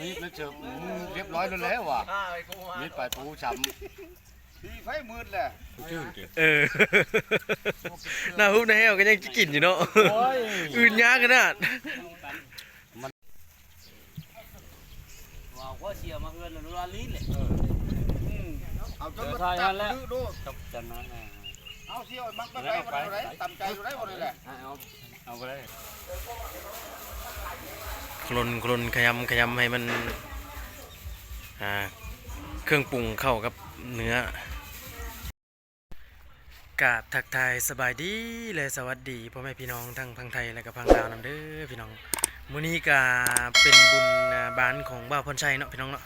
มีดไม่เจอเรียบร้อยแล้วว่ะมีดไปปูช้ำที่ไฟมืดแหละหน้าฮุบในแห้วก็ยังกินอยู่เนาะอื่นยากขนาดว้าวก็เสียมาเงินหรือว่าลิ้นเลยเอาจนมาตัดดูตกจันนั้นเอาเที่ยวมักไปไหนวันไหนต่ำใจอยู่ไหนวันนี้แหละเอาไปเลยคลนขยำให้มันเครื่องปรุงเข้ากับเนื้อกราบทักทายสบายดีเลยสวัสดีพ่อแม่พี่น้องทั้งพังไทยและก็พังลาวนำเด้อพี่น้องมื้อนี้ก็เป็นบุญบ้านของบ่าวพรชัยเนาะพี่น้องเนาะ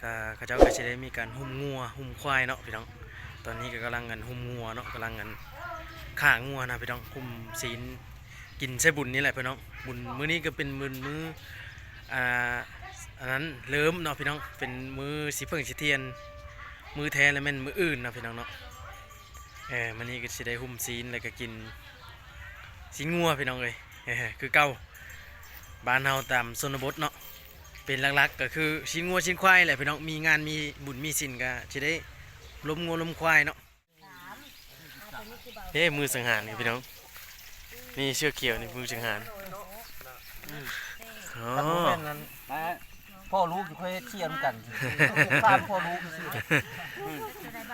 ก็เขาเจ้าก็จะได้มีการหุ้มงัวหุ้มควายเนาะพี่น้องตอนนี้ก็กำลังกันหุ้มงัวเนาะกำลังกันฆ่างัวนะพี่น้องหุ้มศีลกินใช้บุญนี่แหละพี่น้องบุญมื้อนี้ก็เป็นมื้ออันนั้นเริ่มเนาะพี่น้องเป็นมื้อสิเพิ่งสิเทียนมื้อแท้แล้วแม่นมื้ออื่นเนาะพี่น้องเนาะมันนี้ก็สิได้หุ้มศีลแล้วก็กินศีลงัวพี่น้องเลยคือเก่าบ้านเฮาตามชนบทเนาะเป็นหลักๆก็คือศีลงัวศีลควายแหละพี่น้องมีงานมีบุญมีศีลก็สิได้ล้มงัวล้มควายเนาะมือสังหารนี่พี่น้องนี่เชือกเขียวนี่มือสังหารพ่อลูกอยู่ค่อยเที่ยงกันข้ามพ่อลูก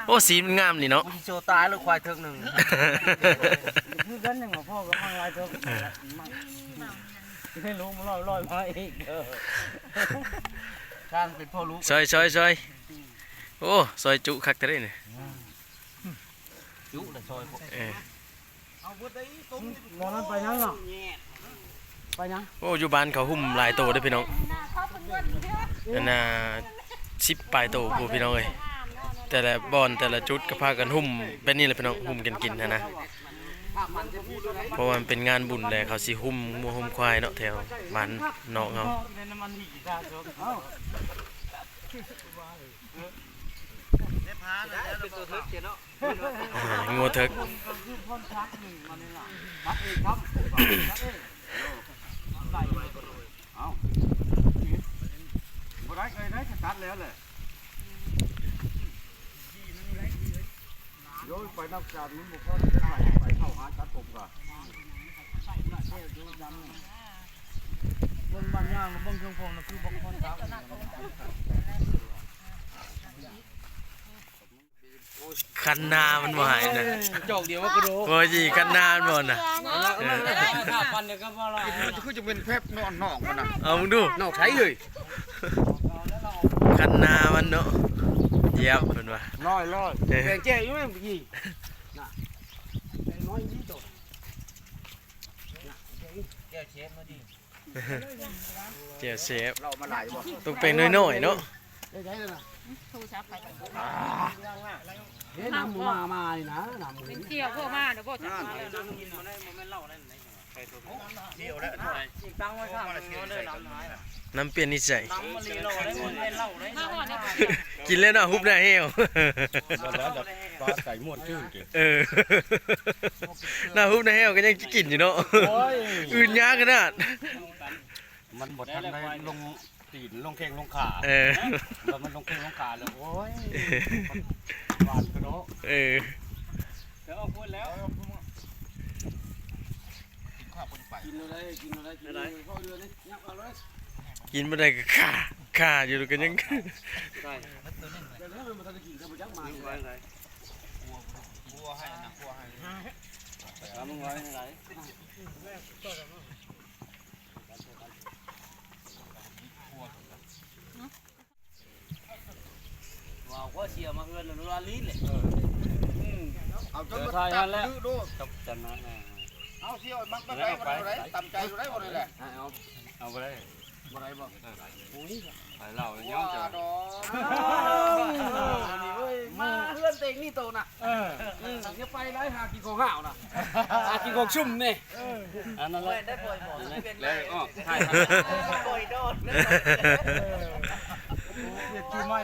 โอ้สีมันงามนี่เนาะโชว์ตายแล้วควายเทิงหนึ่งคือกันอย่างพ่อก็มังลายเทิงให้ลูกมันลอยมาอีกการเป็นพ่อลูกซอยโอ้ซอยจุคักแต่ได้เนี่ยจุแต่ซอยเอาบุตรได้ตุ้มมองนั้นไปยังหรอไปยังโอ้อยู่บ้านเขาหุ้มหลายโตได้พี่น้องนั่นน่ะ10 ปลายโตผู้พี่น้องเลยแต่ละบอนแต่ละจุดก็พากันหุ้มเป็นนี่แหละพี่น้องหุ้มกันกินนะเพราะว่ามันเป็นงานบุญแหละเขาสิหุ้มมัวหุ้มควายเนาะแถวบ้านนอกเขางัวเถิกบ่ได้เคยได้ตัดแล้วแหละโยนไปนับจากนี้บุกเข้าไปเข้าหาตัดผมก่อนบนบ้านย่างบนเครื่องพงนั่นคือบอกคนทักคันนามันบ่หายนะจอกเดียวว่ากระโดดบ่จีคันนามันบ่น่ะปันเดียวก็พอละคือจะเป็นแพบนอกมันนะเอามึงดูนอกใช้เลยคันนามันเนาะเยี่ยมเพิ่นว่าร้อยแกงแจ้อยู่มั้ยพี่น่ะน้อยนี่โตแก้วเชฟมาดิเจียวเชฟเรามาหลายบ่ต้องเป็นน้อยๆเนาะได้เลยนะโทรศัพท์ไปน้ำมานี่นะน้ำเป็นเที่ยวพวกมาเดี๋ยวพวกจะมาน้ำกินมาได้มันไม่เล่าได้ไหนใครตัวเที่ยวแล้วตั้งไว้ข้างมันเลยน้ำเปลี่ยนนิสัยน้ำมันรีโหลได้มันไม่เล่าได้กินแล้วเนาะฮุบได้เหี่ยวแล้วจะปลาไก่ม่วนชื่นกินหน้าฮุบได้เหี่ยวก็ยังกินอยู่เนาะอื่นยากขนาดมันหมดทันได้ลงตีนลงแข้งลงขาแล้วมันลงแข้งลงขาแล้วโอ้ยหวานกระโดดเดี๋ยวเอาพูดแล้วกินอะไรเข้าเรือนี่ยับเอาเลยกินไม่ได้ก็ข่าอยู่กันยังใช่เดี๋ยวมันจะกินกับยักษ์มาอะไรบัวให้นะบัวให้แล้วมึงไว้ไหนว้าวก็เสียมาเงินหรือว่าลิ้นเลยเอาจนมาตัดดูตกจันนั้นเอาเที่ยวมักไปไหนวันไหนต่ำใจอยู่ไหนวันนี้แหละเอาไปเลยวันไหนบ่ไปเล่าย้อนจะมาเพื่อนเต็งนี่โตน่ะจะไปได้หากินของห่าวน่ะหากินของชุ่มนี่อันนั้นเลยได้ปล่อยหมอแล้วก็ใช่ปล่อยโดนกินไม่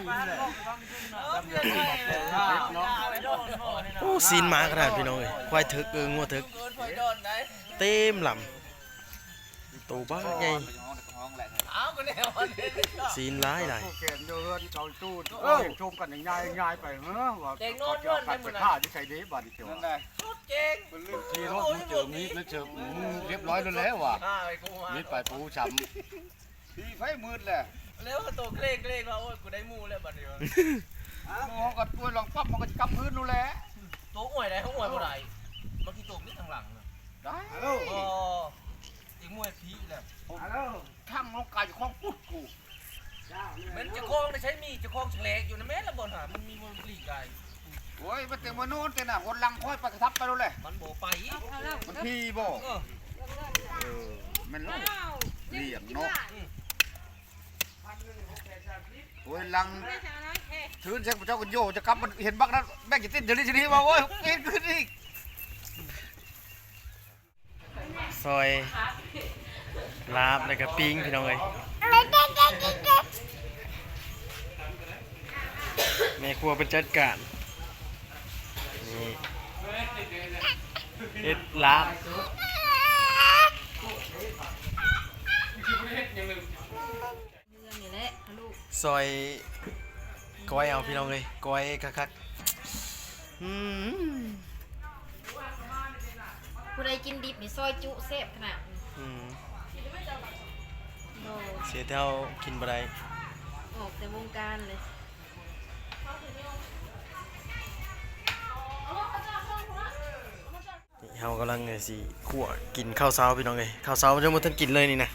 โอ้ซีนมาขนาดพี่น้องเลยควายเถิกงัวเถิกเต็มลำโตบ้าไง ซีนร้ายหลาย ตู้เกมเดินเกาตู้ชมกันอย่างง่ายไปเฮ้อว่าเขาจะขัดไปฆ่าที่ใช้ดีบ้านเกี่ยว นั่นได้ ทีรถมึงเจอมีดแล้วเจอมึงเรียบร้อยแล้วว่ะมีดไปปูช้ำ พี่ไฟมืดแหละ แล้วตัวเกล้งว่าโอ้ยกูได้มูแล้วบัดนี้ มองกับตัวลองปั๊บมันก็จะกลับพื้นนู่นแหละ ตัวอ่วยได้เขาอ่วยบ่ได้บางทีตัวนี่ทางหลังน่ะ ได้ อ๋ออีมวยผีแหละ ทั้งลงกายจะคล้องปุ๊บกู มันจะคล้องได้ใช้มีจะคล้องแฉลกอยู่นะแม่ละบ่น่ะมันมีมันหลีกได้ โอ้ยมันเต็มมาโน่นเต็มน่ะคนลังค่อยไปกระทับไปแล้วแหละ มันบ่ไป มันพี่บ่ เออ มันลูกเลี้ยงนกโอ้ยลังถือเช็คพระเจ้ากันโยจะกลับมันเห็นบักนั้นแม่งจะติดเดี๋ยวนี้ชนิดมาโอ้ยเอ็นขึ้นอีก ซอยลาบแล้วก็ปิ้งพี่น้องเอ้ยแม่ครัวเป็นจัดการนี่เฮ็ดลาบซอยก้อยเอาพี่น้องเอ้ยก้อยคักๆผู้ใดกินดิบนี่ซอยจุแซ่บขนาดนี้ โอ้ เสียเท่ากินบ่ได้ ออกแต่วงการเลย เฮากำลังสิคั่วกินข้าวเช้าพี่น้องเอ้ยข้าวเช้ายังบ่ทันกินเลยนี่นะ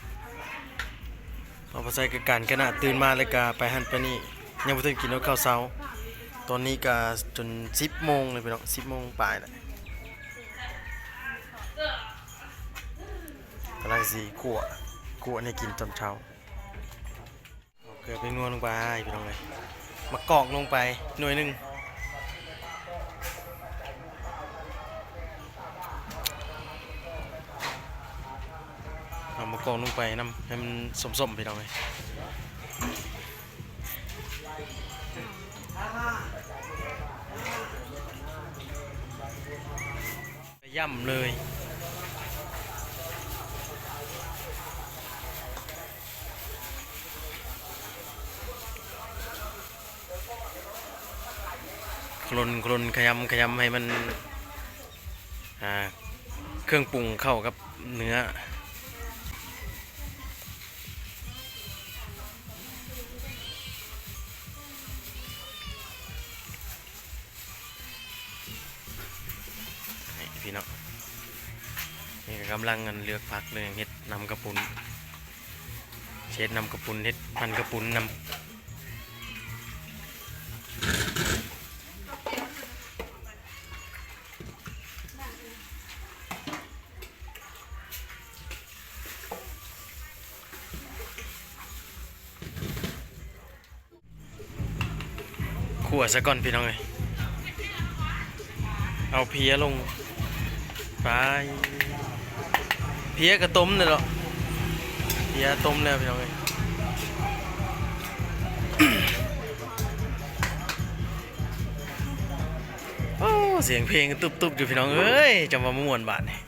เอาไปใส่กับการขณะตื่นมาแล้วก็ไปหั่นไปนี่ยังบ่ทันกินข้าวเช้าตอนนี้ก็จน 10 โมงเลยพี่น้อง 10 โมงปลายแล้วกำลังสิคั่วให้กินตอนเช้าเอาเกลือไปนัวลงไปพี่น้องเอ้ยมะกอกลงไปหน่วยหนึงเอามากองลงไปน้ำให้มันสมๆไปน้องเลยย่ำเลยคลนขยำให้มันเครื่องปรุงเข้ากับเนื้อพี่น้องนี่ก็กำลังเลือกพักเลยเฮ็ดนำกระปุนเช็ดนำกระปุนเฮ็ดพันกระปุนนำขั่วซะก่อนพี่น้องเลยเอาเพียลงไปเพียกระต้มเลยเหรอเพียต้มแล้วพี่น้องเลย โอ้เสียงเพลงตุบๆอยู่พี่น้องเอ้ยจำว่าม่วนบาดนี่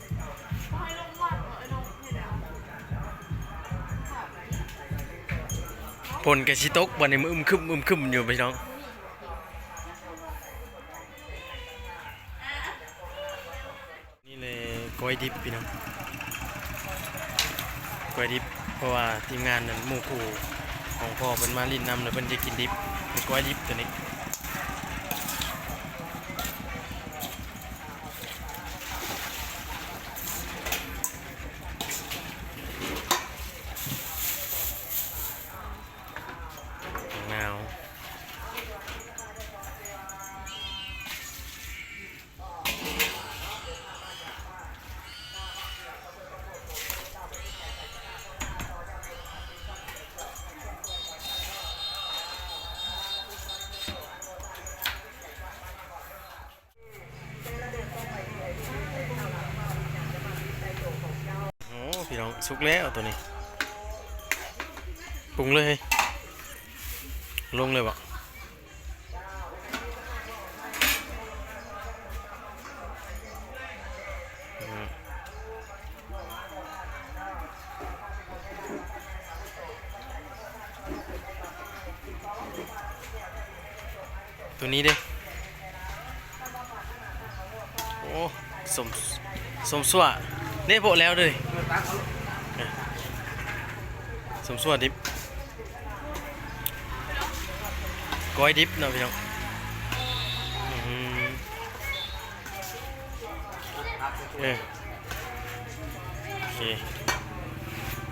ผลกระชิตกวันนี้อึมครึมอยู่พี่น้องนี่เลยก้อยดิบพี่น้องก้อยดิบเพราะว่าทีมงานนั้นหมู่คู่ของพ่อเป็นมาลินนำแล้วเป็นจะกินดิบเป็นก้อยดิบตัวนี้เงาพี่น้องสุกแล้วตัวนี้ปรุงเลยลงเลยบ่ ตัวนี้เด้โอ้สมสั่วเนี่ยโปะแล้วเลยสมสั่วดิบก้อยดิบเนาะพี่น้องโอเค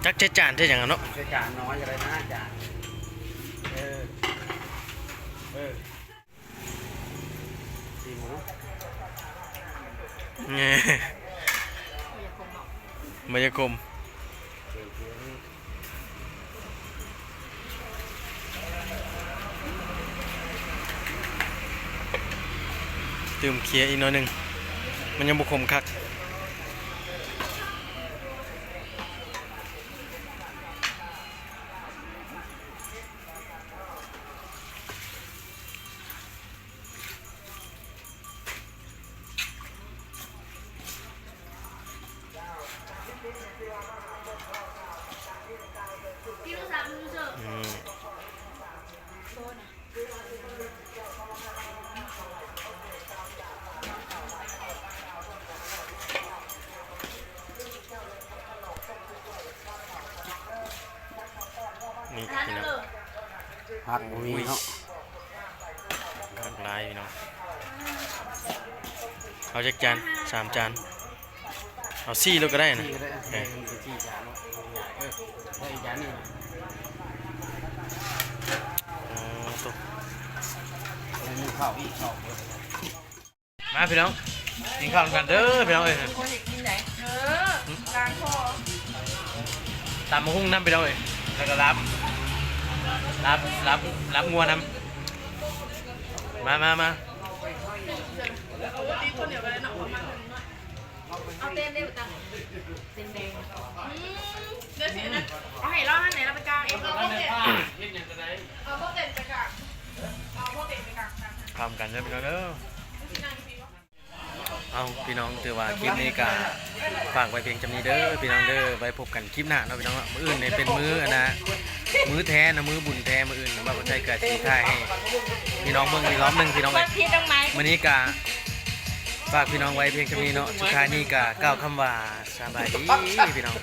จักเจ็ดจานเท่าอย่างเนาะ ใช้จานน้อยอะไรนะจานสีหมู เนี่ยมายากลมตื่มเคียอีกหน่อยหนึ่งมันยังบุคมคักนี่พี่น้อง ผักมีเนาะ ข้างลายพี่น้องเอาจักจาน3 จานเอา4แล้วก็ได้นะ ที่ก็ได้ที่จานเนาะได้อีกจานนึง อ๋อตก มีข้าวอีกข้าว มาพี่น้องกินข้าวกันเด้อพี่น้องเอ้ย คนอยากกินไหนล้างคอ ตามมาหุ้งน้ำพี่น้องเอ้ยแล้วก็รับงัวน้ำมาเอาเต้นได้หรือตังเต้นแดงเดี๋ยวสินะเอาให้รอดไหนเราไปกลางเองเอาพวกเต้นไปกลางเอาพวกเต้นไปกลาง ทำกันเด้อพี่น้องเด้อเอาพี่น้องถือว่าคลิปนี้ก็ฝากไว้เพียงจำนี้เด้อพี่น้องเด้อไว้พบกันคลิปหน้าเนาะพี่น้องเนาะมื้ออื่นเนี่ยเป็นมื้อนะมื้อแท้นะมื้อบุญแท้มื้ออื่นว่าบ่ใช่เกิดสีท้ายให้พี่น้องเบิ่งอีกรอบหนึงพี่น้องเอ้ย ที่ต้องไหม มื้อนี้ก็ฝากพี่น้องไว้เพียงจำนี้เนาะสุดท้ายนี้ก็กล่าวคำว่าสบายดีพี่น้อง